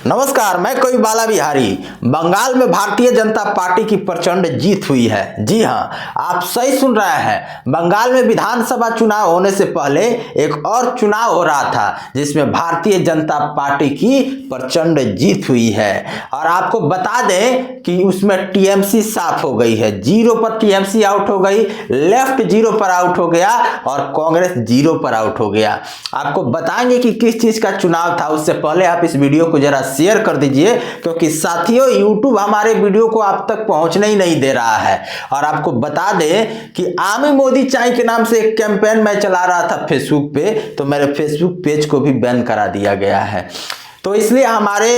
नमस्कार, मैं कोई बाला बिहारी। बंगाल में भारतीय जनता पार्टी की प्रचंड जीत हुई है। जी हां, आप सही सुन रहे हैं। बंगाल में विधानसभा चुनाव होने से पहले एक और चुनाव हो रहा था जिसमें भारतीय जनता पार्टी की प्रचंड जीत हुई है। और आपको बता दें कि उसमें टीएमसी साफ हो गई है। 0 पर टीएमसी आउट हो गई, लेफ्ट 0 पर आउट हो गया और कांग्रेस 0 पर आउट हो गया। आपको बताएंगे कि किस चीज का चुनाव था। उससे पहले आप इस वीडियो को जरा शेयर कर दीजिए, क्योंकि साथियों YouTube हमारे वीडियो को आप तक पहुंचने ही नहीं दे रहा है। और आपको बता दें कि आमी मोदी चाय के नाम से एक कैंपेन मैं चला रहा था फेसबुक पे, तो मेरे फेसबुक पेज को भी बैन करा दिया गया है। तो इसलिए हमारे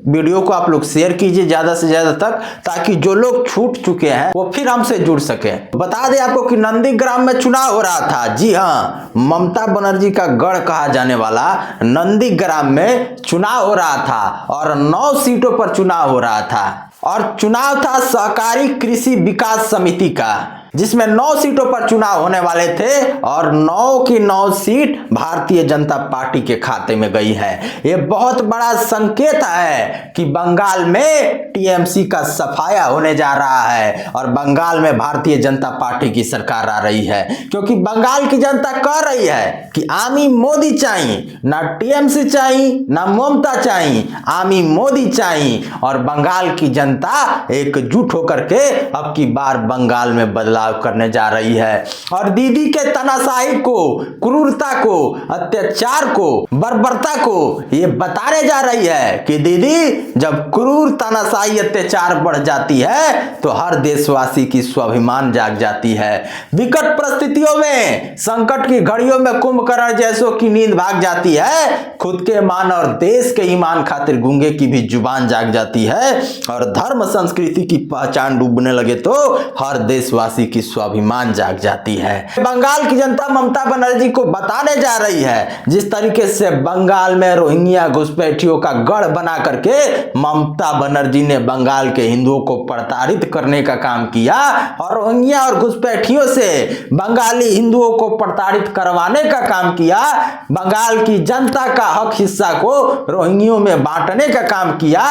वीडियो को आप लोग शेयर कीजिए ज्यादा से ज्यादा तक, ताकि जो लोग छूट चुके हैं वो फिर हमसे जुड़ सके। बता दें आपको कि नंदीग्राम में चुनाव हो रहा था। जी हाँ, ममता बनर्जी का गढ़ कहा जाने वाला नंदीग्राम में चुनाव हो रहा था और 9 सीटों पर चुनाव हो रहा था। और चुनाव था सहकारी कृषि विकास समिति का, जिसमें 9 सीटों पर चुनाव होने वाले थे और 9 की 9 सीट भारतीय जनता पार्टी के खाते में गई है। ये बहुत बड़ा संकेत है कि बंगाल में टीएमसी का सफाया होने जा रहा है और बंगाल में भारतीय जनता पार्टी की सरकार आ रही है। क्योंकि बंगाल की जनता कह रही है कि आमी मोदी चाहिए, ना टीएमसी चाहिए, ना ममता चाहिए, आमी मोदी चाहिए। और बंगाल की जनता एकजुट होकर के अब की बार बंगाल में बदलाव करने जा रही है। और दीदी के तानाशाही को, क्रूरता को, अत्याचार को, बर्बरता को ये बताने जा रही है कि दीदी, जब क्रूर तानाशाही अत्याचार बढ़ जाती है तो हर देशवासी की स्वाभिमान जाग जाती है। विकट परिस्थितियों में, संकट की घड़ियों में कुंभकर्ण जैसों की नींद भाग जाती है। खुद के मान और देश के ईमान खातिर गूंगे की भी जुबान जाग जाती है। और धर्म संस्कृति की पहचान डूबने लगे तो हर देशवासी की स्वाभिमान जाग जाती है। बंगाल की जनता ममता बनर्जी को बताने जा रही है, जिस तरीके से बंगाल में रोहिंग्या घुसपैठियों का गढ़ बना करके ममता बनर्जी ने बंगाल के हिंदुओं को प्रताड़ित करने का काम किया और रोहिंग्या और घुसपैठियों से बंगाली हिंदुओं को प्रताड़ित करवाने का काम किया। बंगाल की जनता का हक हिस्सा को रोहिंग्यों में बांटने का काम किया।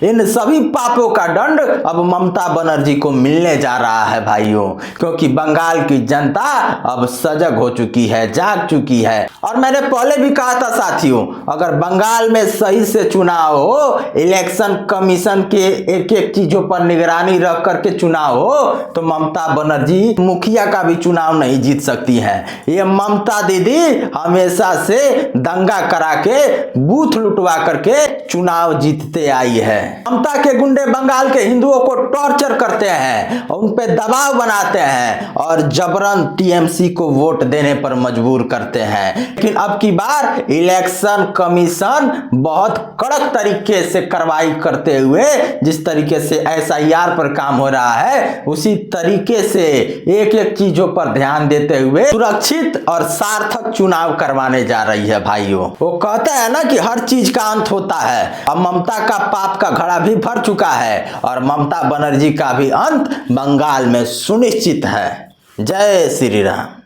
इन सभी पापों का दंड अब ममता बनर्जी को मिलने जा रहा है भाइयों, क्योंकि बंगाल की जनता अब सजग हो चुकी है, जाग चुकी है। और मैंने पहले भी कहा था साथियों, अगर बंगाल में सही से चुनाव हो, इलेक्शन कमीशन के एक एक चीजों पर निगरानी रख करके चुनाव हो, तो ममता बनर्जी मुखिया का भी चुनाव नहीं जीत सकती है। ये ममता दीदी हमेशा से दंगा करा के, बूथ लुटवा करके चुनाव जीतते आई है। ममता के गुंडे बंगाल के हिंदुओं को टॉर्चर करते हैं, उन पे दबाव बनाते हैं और जबरन टीएमसी को वोट देने पर मजबूर करते हैं। लेकिन अब की बार इलेक्शन कमीशन बहुत कड़क तरीके से कार्रवाई करते हुए, जिस तरीके से एसआईआर पर काम हो रहा है, उसी तरीके से एक एक चीजों पर ध्यान देते हुए सुरक्षित और सार्थक चुनाव करवाने जा रही है भाइयों। वो कहते हैं ना कि हर चीज का अंत होता है। अब ममता का पाप का घड़ा भी भर चुका है और ममता बनर्जी का भी अंत बंगाल में सुनिश्चित है। जय श्री राम।